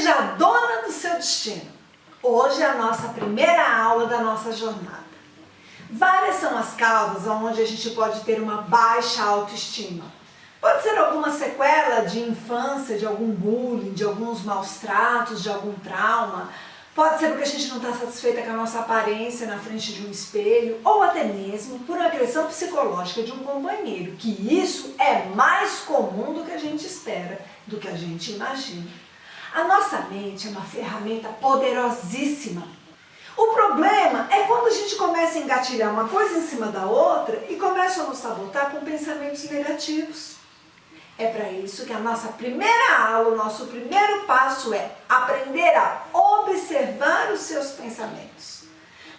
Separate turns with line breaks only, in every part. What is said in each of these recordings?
Seja dona do seu destino. Hoje é a nossa primeira aula da nossa jornada. Várias são as causas onde a gente pode ter uma baixa autoestima. Pode ser alguma sequela de infância, de algum bullying, de alguns maus tratos, de algum trauma. Pode ser porque a gente não está satisfeita com a nossa aparência na frente de um espelho, ou até mesmo por uma agressão psicológica de um companheiro, que isso é mais comum do que a gente espera, do que a gente imagina. A nossa mente é uma ferramenta poderosíssima. O problema é quando a gente começa a engatilhar uma coisa em cima da outra e começa a nos sabotar com pensamentos negativos. É para isso que a nossa primeira aula, o nosso primeiro passo é aprender a observar os seus pensamentos.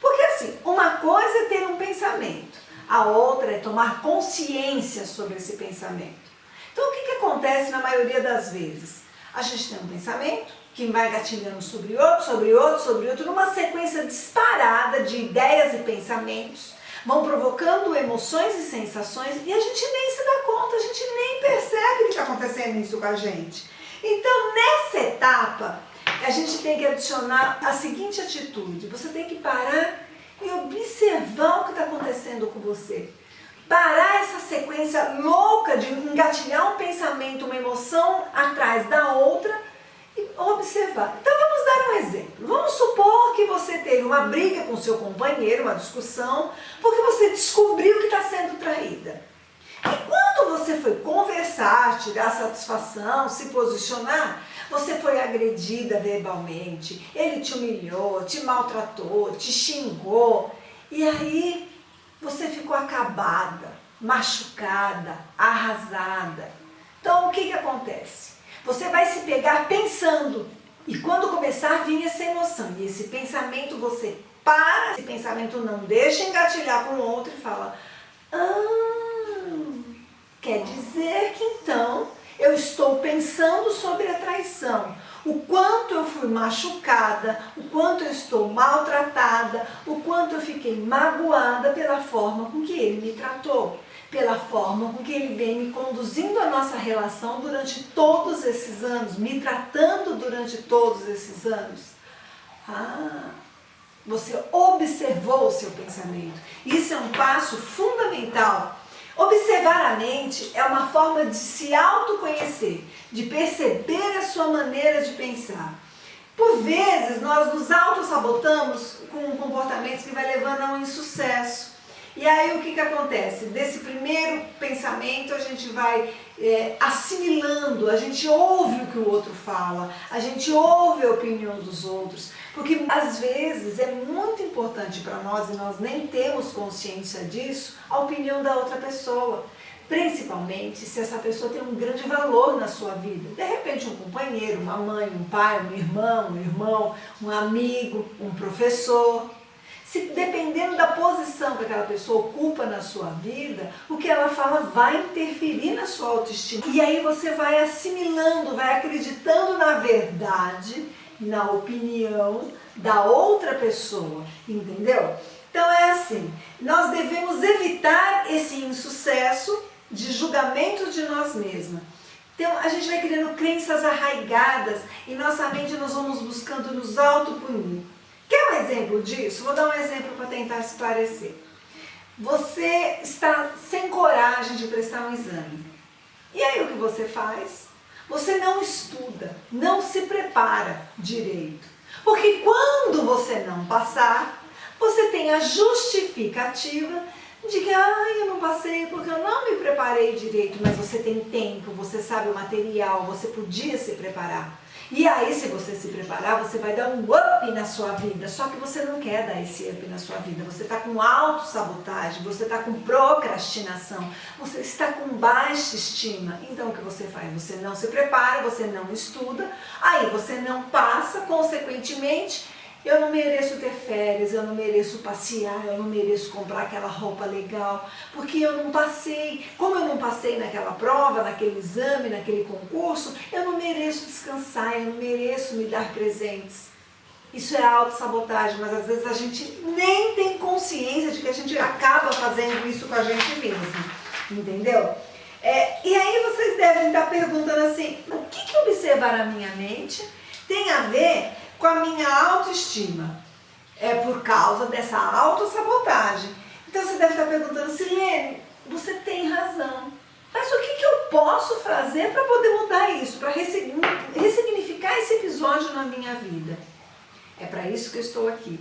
Porque assim, uma coisa é ter um pensamento, a outra é tomar consciência sobre esse pensamento. Então o que acontece na maioria das vezes? A gente tem um pensamento que vai gatilhando sobre outro, sobre outro, sobre outro, numa sequência disparada de ideias e pensamentos, vão provocando emoções e sensações e a gente nem se dá conta, a gente nem percebe que está acontecendo isso com a gente. Então, nessa etapa, a gente tem que adicionar a seguinte atitude: você tem que parar e observar o que está acontecendo com você. Parar essa sequência louca de engatilhar um pensamento, uma emoção atrás da outra e observar. Então vamos dar um exemplo. Vamos supor que você teve uma briga com seu companheiro, uma discussão, porque você descobriu que está sendo traída. E quando você foi conversar, tirar satisfação, se posicionar, você foi agredida verbalmente, ele te humilhou, te maltratou, te xingou, e aí você ficou acabada, machucada, arrasada. Então o que acontece? Você vai se pegar pensando, e quando começar a vir essa emoção, e esse pensamento você para, esse pensamento não deixa engatilhar com o outro e fala: quer dizer que então eu estou pensando sobre a traição, o quanto eu fui machucada, o quanto eu estou maltratada, o quanto eu fiquei magoada pela forma com que ele me tratou, pela forma com que ele vem me conduzindo a nossa relação durante todos esses anos, me tratando durante todos esses anos. Você observou o seu pensamento. Isso é um passo fundamental. Observar a mente é uma forma de se autoconhecer, de perceber a sua maneira de pensar. Por vezes, nós nos autossabotamos com comportamentos que vai levando a um insucesso. E aí o que acontece? Desse primeiro pensamento a gente vai assimilando, a gente ouve o que o outro fala, a gente ouve a opinião dos outros, porque às vezes é muito importante para nós, e nós nem temos consciência disso, a opinião da outra pessoa. Principalmente se essa pessoa tem um grande valor na sua vida. De repente um companheiro, uma mãe, um pai, um irmão, um amigo, um professor. Se dependendo da posição que aquela pessoa ocupa na sua vida, o que ela fala vai interferir na sua autoestima. E aí você vai assimilando, vai acreditando na verdade, na opinião da outra pessoa, entendeu? Então é assim, nós devemos evitar esse insucesso de julgamento de nós mesmas. Então a gente vai criando crenças arraigadas e nossa mente nós vamos buscando nos autopunir. Quer um exemplo disso? Vou dar um exemplo para tentar esclarecer. Você está sem coragem de prestar um exame. E aí o que você faz? Você não estuda, não se prepara direito. Porque quando você não passar, você tem a justificativa de que eu não passei porque eu não me preparei direito. Mas você tem tempo, você sabe o material, você podia se preparar. E aí, se você se preparar, você vai dar um up na sua vida. Só que você não quer dar esse up na sua vida. Você está com autossabotagem, você está com procrastinação, você está com baixa estima. Então, o que você faz? Você não se prepara, você não estuda, aí você não passa, consequentemente, eu não mereço ter férias, eu não mereço passear, eu não mereço comprar aquela roupa legal, porque eu não passei. Como eu não passei naquela prova, naquele exame, naquele concurso, eu não mereço descansar, eu não mereço me dar presentes. Isso é autossabotagem, mas às vezes a gente nem tem consciência de que a gente acaba fazendo isso com a gente mesmo, entendeu? E aí vocês devem estar perguntando assim, o que observar a minha mente tem a ver com a minha autoestima. É por causa dessa autossabotagem. Então você deve estar perguntando, Silene, você tem razão. Mas o que eu posso fazer para poder mudar isso, para ressignificar esse episódio na minha vida? É para isso que eu estou aqui.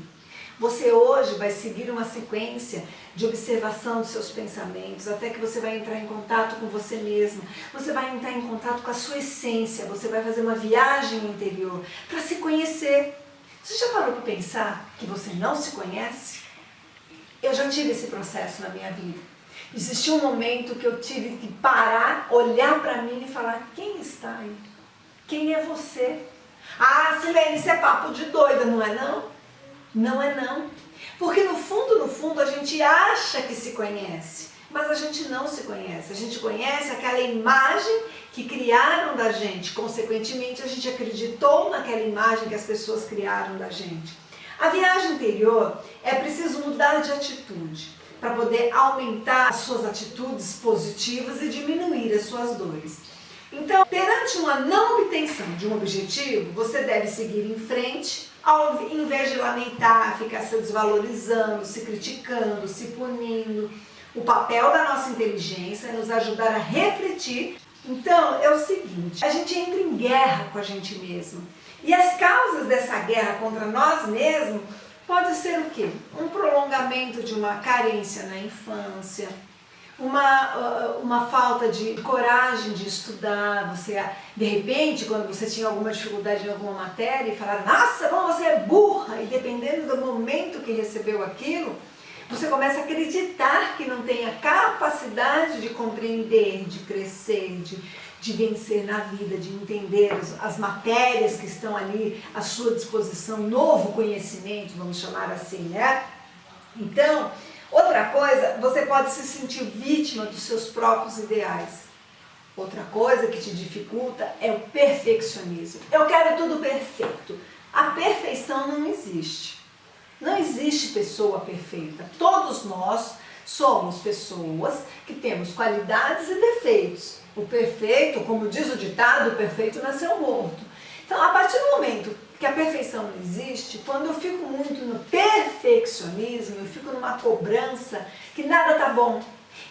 Você hoje vai seguir uma sequência de observação dos seus pensamentos, até que você vai entrar em contato com você mesma, você vai entrar em contato com a sua essência, você vai fazer uma viagem interior para se conhecer. Você já parou para pensar que você não se conhece? Eu já tive esse processo na minha vida. Existiu um momento que eu tive que parar, olhar para mim e falar, quem está aí? Quem é você? Ah, Silene, isso é papo de doida, não é não? Não é não. Porque no fundo, a gente acha que se conhece, mas a gente não se conhece. A gente conhece aquela imagem que criaram da gente. Consequentemente, a gente acreditou naquela imagem que as pessoas criaram da gente. A viagem interior é preciso mudar de atitude para poder aumentar as suas atitudes positivas e diminuir as suas dores. Então, perante uma não obtenção de um objetivo, você deve seguir em frente, ao invés de lamentar, ficar se desvalorizando, se criticando, se punindo. O papel da nossa inteligência é nos ajudar a refletir. Então, é o seguinte, a gente entra em guerra com a gente mesmo. E as causas dessa guerra contra nós mesmos pode ser o quê? Um prolongamento de uma carência na infância, uma falta de coragem de estudar. Você, de repente, quando você tinha alguma dificuldade em alguma matéria e falaram, nossa, como você é burra, e dependendo do momento que recebeu aquilo, você começa a acreditar que não tem a capacidade de compreender, de crescer, de vencer na vida, de entender as matérias que estão ali à sua disposição, novo conhecimento, vamos chamar assim, né? Então, outra coisa, você pode se sentir vítima dos seus próprios ideais. Outra coisa que te dificulta é o perfeccionismo. Eu quero tudo perfeito. A perfeição não existe. Não existe pessoa perfeita. Todos nós somos pessoas que temos qualidades e defeitos. O perfeito, como diz o ditado, o perfeito nasceu morto. Então, a partir do momento que a perfeição não existe, quando eu fico muito no perfeccionismo, eu fico numa cobrança que nada tá bom,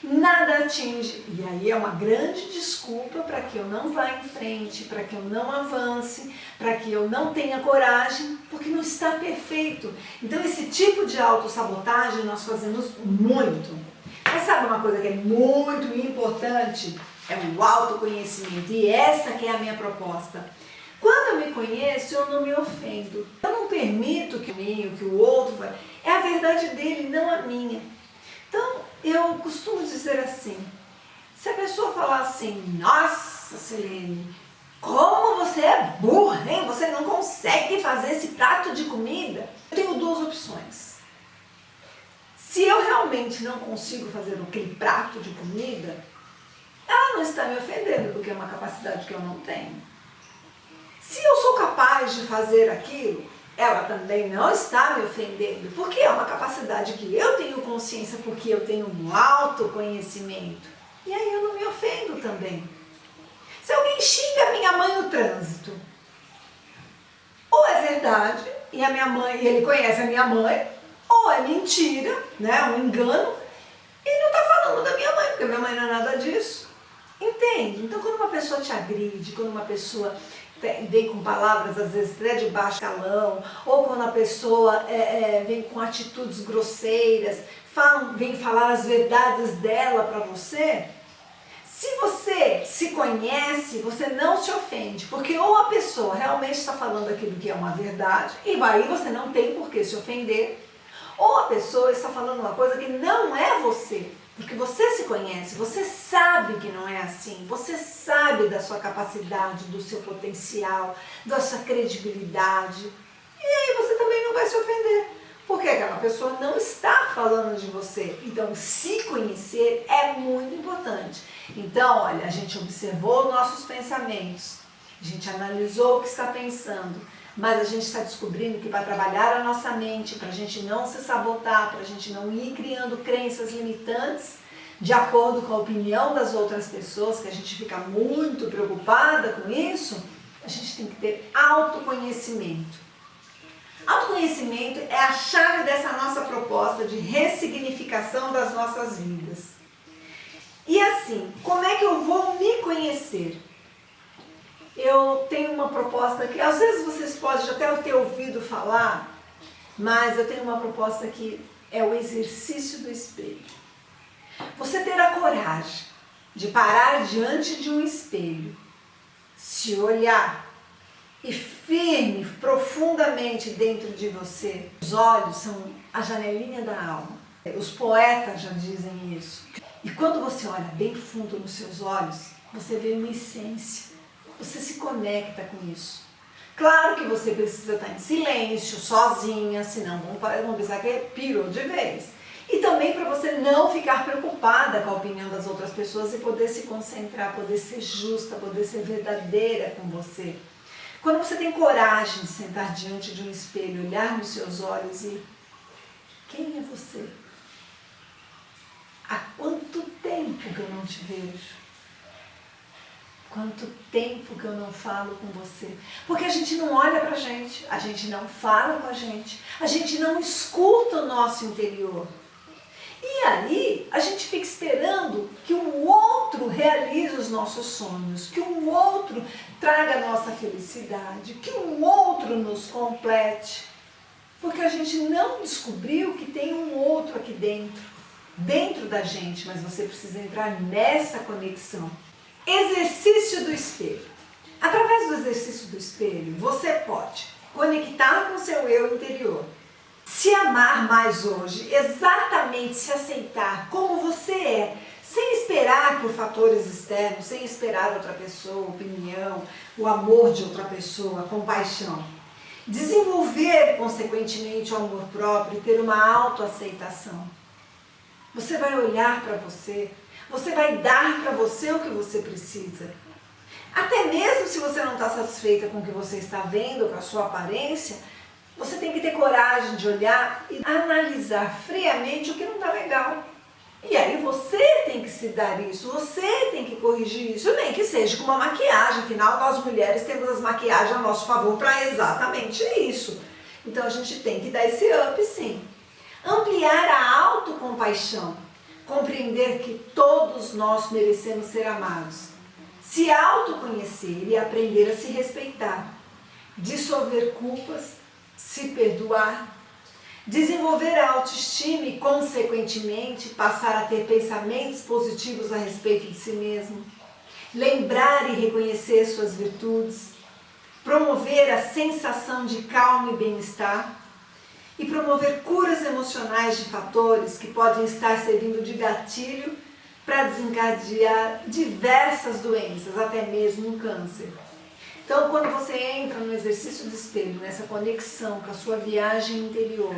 nada atinge. E aí é uma grande desculpa para que eu não vá em frente, para que eu não avance, para que eu não tenha coragem, porque não está perfeito. Então esse tipo de autossabotagem nós fazemos muito. Mas sabe uma coisa que é muito importante? É o autoconhecimento. E essa que é a minha proposta. Quando eu me conheço, eu não me ofendo. Eu não permito que o outro vai. É a verdade dele, não a minha. Então, eu costumo dizer assim, se a pessoa falar assim, nossa, Silene, como você é burra, hein? Você não consegue fazer esse prato de comida. Eu tenho duas opções. Se eu realmente não consigo fazer aquele prato de comida, ela não está me ofendendo, porque é uma capacidade que eu não tenho. Se eu sou capaz de fazer aquilo, ela também não está me ofendendo, porque é uma capacidade que eu tenho consciência, porque eu tenho um autoconhecimento. E aí eu não me ofendo também. Se alguém xinga a minha mãe no trânsito, ou é verdade, e a minha mãe, e ele conhece a minha mãe, ou é mentira, né, um engano, e não está falando da minha mãe, porque a minha mãe não é nada disso. Entende? Então, quando uma pessoa te agride, quando uma pessoa vem com palavras, às vezes, até de baixo calão, ou quando a pessoa vem com atitudes grosseiras, vem falar as verdades dela para você, se você se conhece, você não se ofende, porque ou a pessoa realmente está falando aquilo que é uma verdade, e aí você não tem por que se ofender, ou a pessoa está falando uma coisa que não é você. Porque você se conhece, você sabe que não é assim, você sabe da sua capacidade, do seu potencial, da sua credibilidade. E aí você também não vai se ofender, porque aquela pessoa não está falando de você. Então, se conhecer é muito importante. Então, olha, a gente observou nossos pensamentos, a gente analisou o que está pensando, mas a gente está descobrindo que para trabalhar a nossa mente, para a gente não se sabotar, para a gente não ir criando crenças limitantes de acordo com a opinião das outras pessoas, que a gente fica muito preocupada com isso, A gente tem que ter autoconhecimento. Autoconhecimento é a chave dessa nossa proposta de ressignificação das nossas vidas. E assim, como é que eu vou me conhecer? Eu tenho uma proposta que, às vezes vocês podem até ter ouvido falar, mas eu tenho uma proposta que é o exercício do espelho. Você ter a coragem de parar diante de um espelho, se olhar e firme, profundamente dentro de você. Os olhos são a janelinha da alma. Os poetas já dizem isso. E quando você olha bem fundo nos seus olhos, você vê uma essência. Você se conecta com isso. Claro que você precisa estar em silêncio, sozinha, senão vão pensar que pirou de vez. E também para você não ficar preocupada com a opinião das outras pessoas e poder se concentrar, poder ser justa, poder ser verdadeira com você. Quando você tem coragem de sentar diante de um espelho, olhar nos seus olhos e... Quem é você? Há quanto tempo que eu não te vejo? Quanto tempo que eu não falo com você? Porque a gente não olha pra gente, a gente não fala com a gente não escuta o nosso interior. E aí, a gente fica esperando que o outro realize os nossos sonhos, que o outro traga a nossa felicidade, que o outro nos complete. Porque a gente não descobriu que tem um outro aqui dentro da gente, mas você precisa entrar nessa conexão. Exercício do espelho. Através do exercício do espelho, você pode conectar com o seu eu interior, se amar mais hoje, exatamente se aceitar como você é, sem esperar por fatores externos, sem esperar outra pessoa, opinião, o amor de outra pessoa, a compaixão. Desenvolver, consequentemente, o amor próprio e ter uma autoaceitação. Você vai olhar para você vai dar para você o que você precisa. Até mesmo se você não está satisfeita com o que você está vendo, com a sua aparência, você tem que ter coragem de olhar e analisar friamente o que não está legal. E aí você tem que se dar isso, você tem que corrigir isso, nem que seja com uma maquiagem. Afinal, nós mulheres temos as maquiagens a nosso favor para exatamente isso. Então a gente tem que dar esse up, sim. Ampliar a autocompaixão. Compreender que todos nós merecemos ser amados. Se autoconhecer e aprender a se respeitar. Dissolver culpas, se perdoar. Desenvolver a autoestima e, consequentemente, passar a ter pensamentos positivos a respeito de si mesmo. Lembrar e reconhecer suas virtudes. Promover a sensação de calma e bem-estar. E promover curas emocionais de fatores que podem estar servindo de gatilho para desencadear diversas doenças, até mesmo um câncer. Então, quando você entra no exercício do espelho, nessa conexão com a sua viagem interior,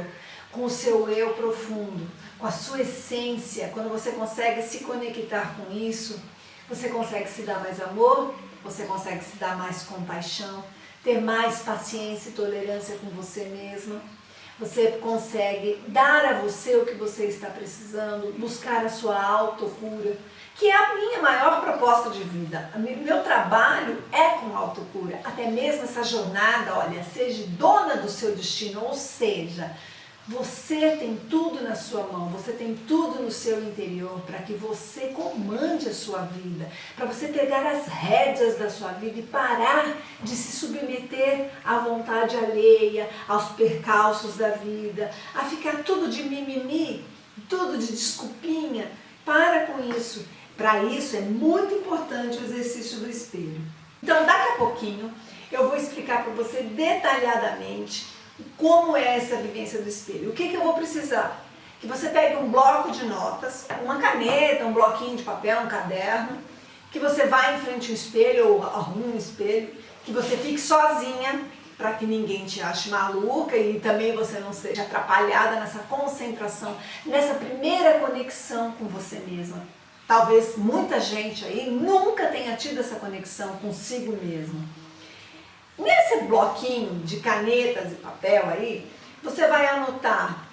com o seu eu profundo, com a sua essência, quando você consegue se conectar com isso, você consegue se dar mais amor, você consegue se dar mais compaixão, ter mais paciência e tolerância com você mesma. Você consegue dar a você o que você está precisando, buscar a sua autocura, que é a minha maior proposta de vida. Meu trabalho é com autocura, até mesmo essa jornada, olha, seja dona do seu destino, ou seja, você tem tudo na sua mão, você tem tudo no seu interior para que você comande a sua vida, para você pegar as rédeas da sua vida e parar de se submeter à vontade alheia, aos percalços da vida, a ficar tudo de mimimi, tudo de desculpinha. Para com isso. Para isso é muito importante o exercício do espelho. Então, daqui a pouquinho, eu vou explicar para você detalhadamente como é essa vivência do espelho. O que eu vou precisar? Que você pegue um bloco de notas, uma caneta, um bloquinho de papel, um caderno, que você vá em frente ao espelho ou arrume um espelho, que você fique sozinha para que ninguém te ache maluca e também você não seja atrapalhada nessa concentração, nessa primeira conexão com você mesma. Talvez muita gente aí nunca tenha tido essa conexão consigo mesma. Nesse bloquinho de canetas e papel aí, você vai anotar,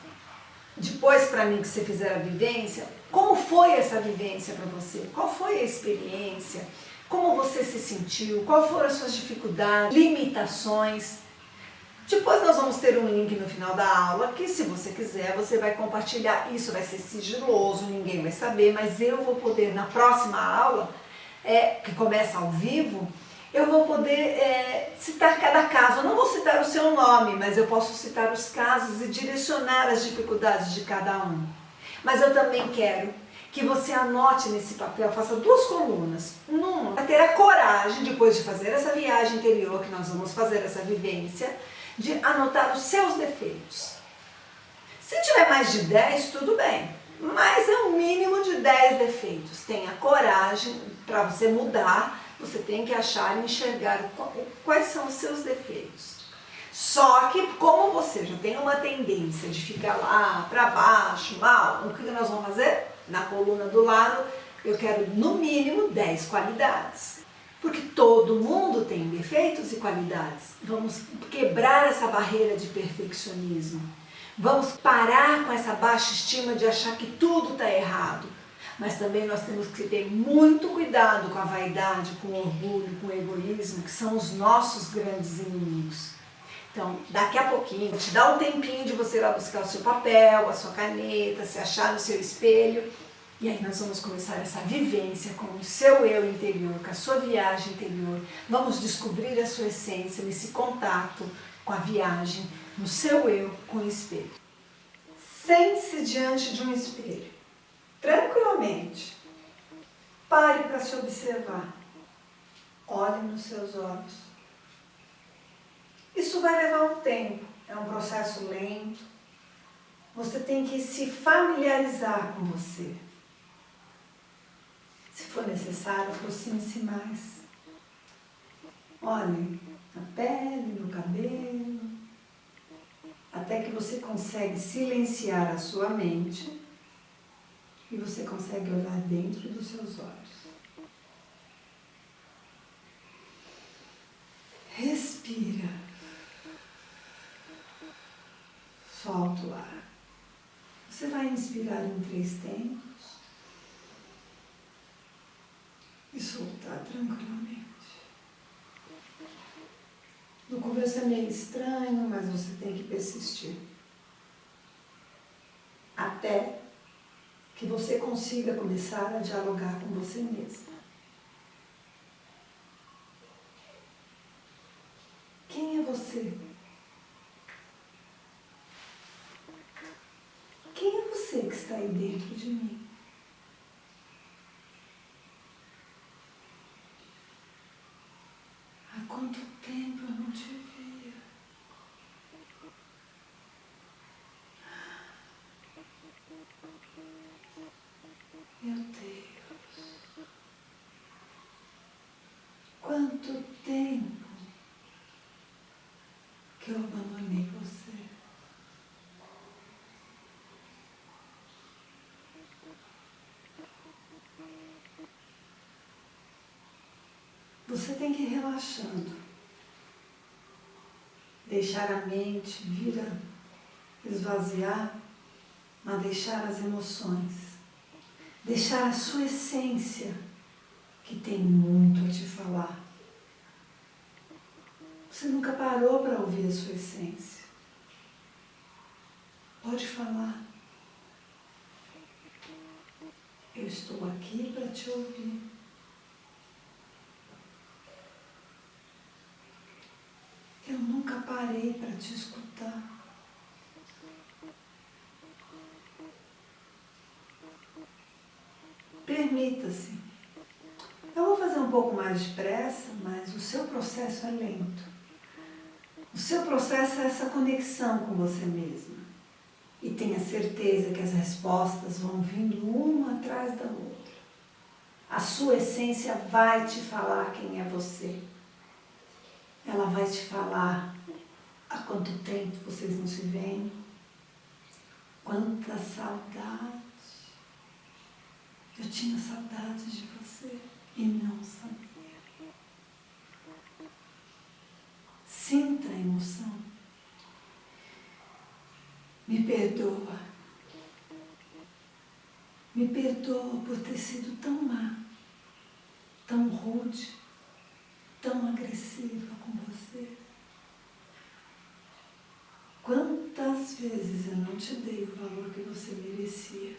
depois para mim que você fizer a vivência, como foi essa vivência para você? Qual foi a experiência? como você se sentiu, quais foram as suas dificuldades, limitações. Depois nós vamos ter um link no final da aula que, se você quiser, você vai compartilhar. Isso vai ser sigiloso, ninguém vai saber, mas eu vou poder, na próxima aula, que começa ao vivo, eu vou poder citar cada caso. Eu não vou citar o seu nome, mas eu posso citar os casos e direcionar as dificuldades de cada um. Mas eu também quero que você anote nesse papel, faça 2 colunas. Numa, para ter a coragem, depois de fazer essa viagem interior, que nós vamos fazer essa vivência, de anotar os seus defeitos. Se tiver mais de 10, tudo bem, mas é um mínimo de 10 defeitos. Tenha coragem, para você mudar, você tem que achar e enxergar quais são os seus defeitos. Só que, como você já tem uma tendência de ficar lá para baixo, mal, o que nós vamos fazer? Na coluna do lado, eu quero no mínimo 10 qualidades. Porque todo mundo tem defeitos e qualidades. Vamos quebrar essa barreira de perfeccionismo. Vamos parar com essa baixa estima de achar que tudo está errado. Mas também nós temos que ter muito cuidado com a vaidade, com o orgulho, com o egoísmo, que são os nossos grandes inimigos. Então, daqui a pouquinho, te dá um tempinho de você ir lá buscar o seu papel, a sua caneta, se achar no seu espelho. E aí nós vamos começar essa vivência com o seu eu interior, com a sua viagem interior. Vamos descobrir a sua essência nesse contato com a viagem, no seu eu com o espelho. Sente-se diante de um espelho, tranquilamente. Pare para se observar. Olhe nos seus olhos. Isso vai levar um tempo, é um processo lento. Você tem que se familiarizar com você. Se for necessário, aproxime-se mais. Olhe na pele, no cabelo, até que você consegue silenciar a sua mente e você consegue olhar dentro dos seus olhos. Respira. Solta o ar. Você vai inspirar em 3 tempos e soltar tranquilamente. No começo é meio estranho, mas você tem que persistir. Até que você consiga começar a dialogar com você mesma. Quem é você? Quem é você que está aí dentro de mim? Há quanto tempo eu não te via? Meu Deus, quanto tempo que eu abandonei você. Você tem que ir relaxando, deixar a mente vir a esvaziar, mas deixar as emoções, deixar a sua essência, que tem muito a te falar. Você nunca parou para ouvir a sua essência. Pode falar. Eu estou aqui para te ouvir. Eu nunca parei para te escutar. Permita-se. Eu vou fazer um pouco mais depressa, mas o seu processo é lento. O seu processo é essa conexão com você mesma. E tenha certeza que as respostas vão vindo uma atrás da outra. A sua essência vai te falar quem é você. Ela vai te falar há quanto tempo vocês não se veem. Quanta saudade. Eu tinha saudade de você e não sabia. Sinta a emoção. Me perdoa. Me perdoa por ter sido tão má, tão rude, tão agressiva com você? Quantas vezes eu não te dei o valor que você merecia?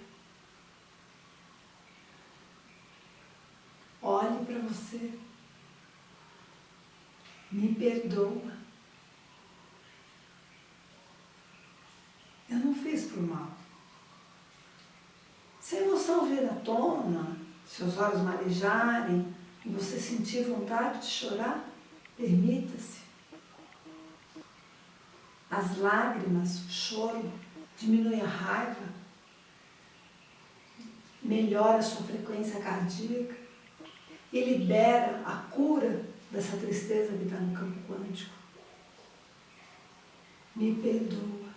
Olhe para você. Me perdoa. Eu não fiz por mal. Se a emoção vir à tona, seus olhos marejarem e você sentir vontade de chorar, permita-se. As lágrimas, o choro, diminui a raiva, melhora a sua frequência cardíaca e libera a cura dessa tristeza que está no campo quântico. Me perdoa.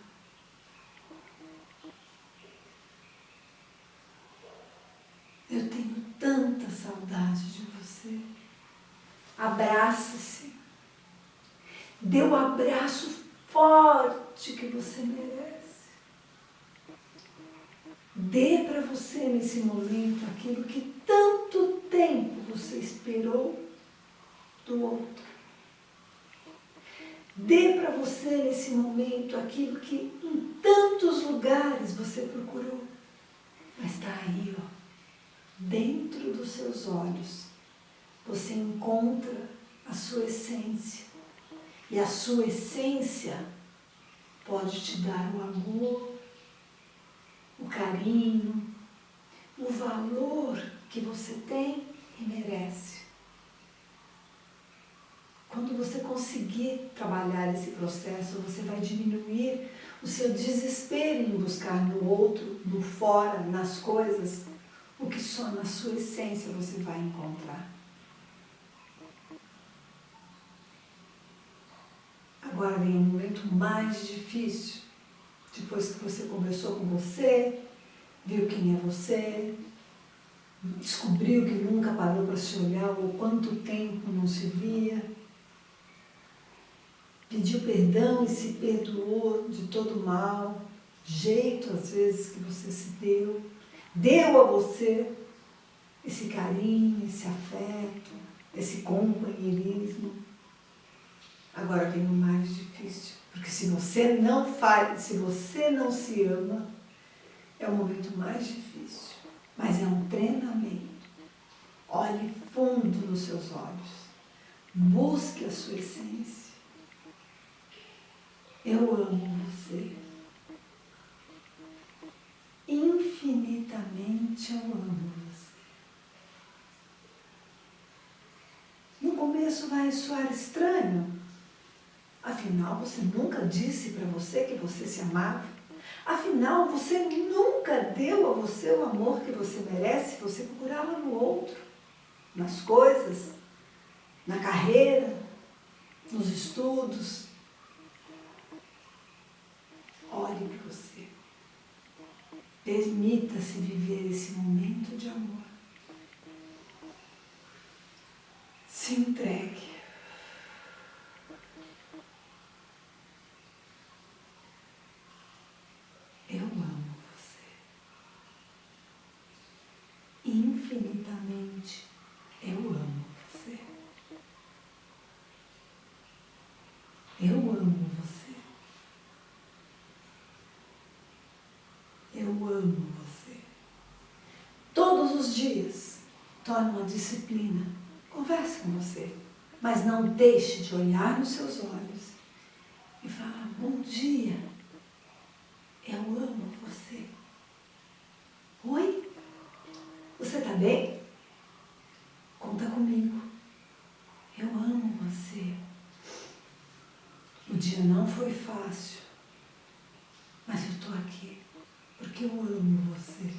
Eu tenho tanta saudade de você. Abrace-se. Dê o abraço forte que você merece. Dê para você nesse momento aquilo que tanto tempo você esperou do outro. Dê para você nesse momento aquilo que em tantos lugares você procurou. Mas está aí, ó. Dentro dos seus olhos, você encontra a sua essência. E a sua essência pode te dar o amor, o carinho, o valor que você tem e merece. Quando você conseguir trabalhar esse processo, você vai diminuir o seu desespero em buscar no outro, no fora, nas coisas, o que só na sua essência você vai encontrar. Agora vem um momento mais difícil, depois que você conversou com você, viu quem é você, descobriu que nunca parou para se olhar ou quanto tempo não se via, pediu perdão e se perdoou de todo o mal, jeito às vezes que você se deu a você esse carinho, esse afeto, esse companheirismo. Agora vem o mais difícil, porque se você não faz, se você não se ama, é o momento mais difícil, mas é um treinamento. Olhe fundo nos seus olhos, busque a sua essência. Eu amo você. Infinitamente eu amo você. No começo vai soar estranho. Afinal, você nunca disse para você que você se amava. Afinal, você nunca deu a você o amor que você merece. Você procurava no outro, nas coisas, na carreira, nos estudos. Olhe para você. Permita-se viver esse momento de amor. Se entregue. Eu amo você. Infinitamente eu amo você. Eu amo você. Eu amo você. Todos os dias, torne uma disciplina. Converse com você, mas não deixe de olhar nos seus olhos e falar: bom dia, eu amo você. Oi? Você está bem? Conta comigo. Eu amo você. O dia não foi fácil, mas eu estou aqui porque eu amo você.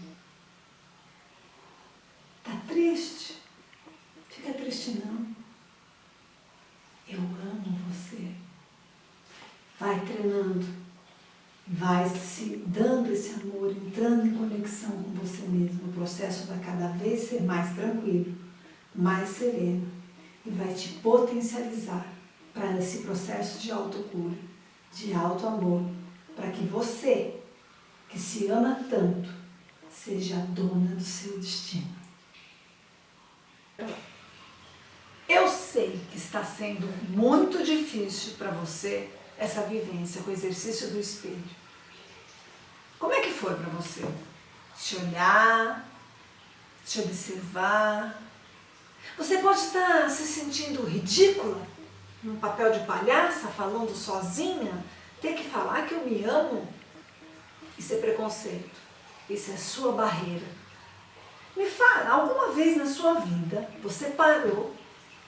Está triste? Fica triste não. Eu amo você. Vai treinando, vai se dando esse amor, entrando em conexão com você mesmo. O processo vai cada vez ser mais tranquilo, mais sereno e vai te potencializar para esse processo de autocura, de autoamor, para que você, que se ama tanto, seja a dona do seu destino. Eu sei que está sendo muito difícil para você essa vivência com o exercício do espelho. Como é que foi para você? Se olhar, se observar. Você pode estar se sentindo ridícula, num papel de palhaça, falando sozinha, ter que falar que eu me amo. Isso é preconceito, isso é sua barreira. Me fala, alguma vez na sua vida você parou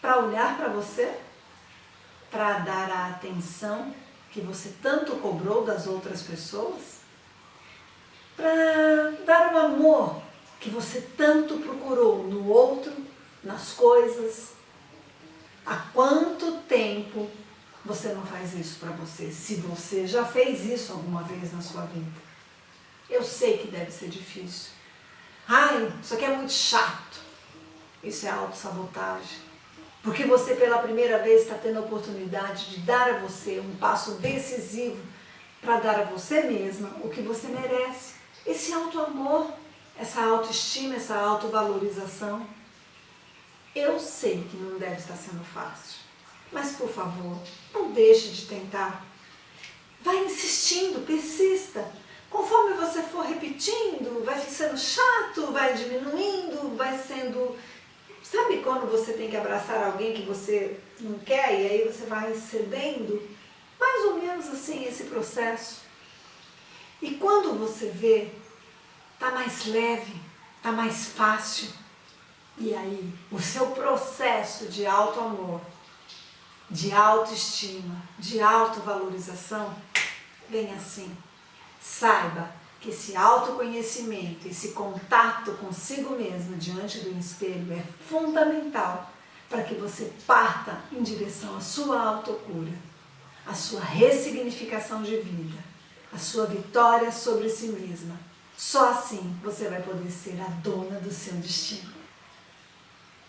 para olhar para você? Para dar a atenção que você tanto cobrou das outras pessoas? Para dar o amor que você tanto procurou no outro, nas coisas? Há quanto tempo você não faz isso para você? Se você já fez isso alguma vez na sua vida. Eu sei que deve ser difícil. Ai, isso aqui é muito chato. Isso é autossabotagem. Porque você pela primeira vez está tendo a oportunidade de dar a você um passo decisivo para dar a você mesma o que você merece. Esse auto-amor, essa autoestima, essa autovalorização. Eu sei que não deve estar sendo fácil, mas por favor, não deixe de tentar. Vai insistindo, persista. Conforme você for repetindo, vai sendo chato, vai diminuindo, vai sendo... Sabe quando você tem que abraçar alguém que você não quer e aí você vai cedendo? Mais ou menos assim esse processo. E quando você vê, tá mais leve, tá mais fácil. E aí, o seu processo de auto-amor, de autoestima, de autovalorização, vem assim. Saiba que esse autoconhecimento, esse contato consigo mesmo diante do espelho é fundamental para que você parta em direção à sua autocura, à sua ressignificação de vida, à sua vitória sobre si mesma. Só assim você vai poder ser a dona do seu destino.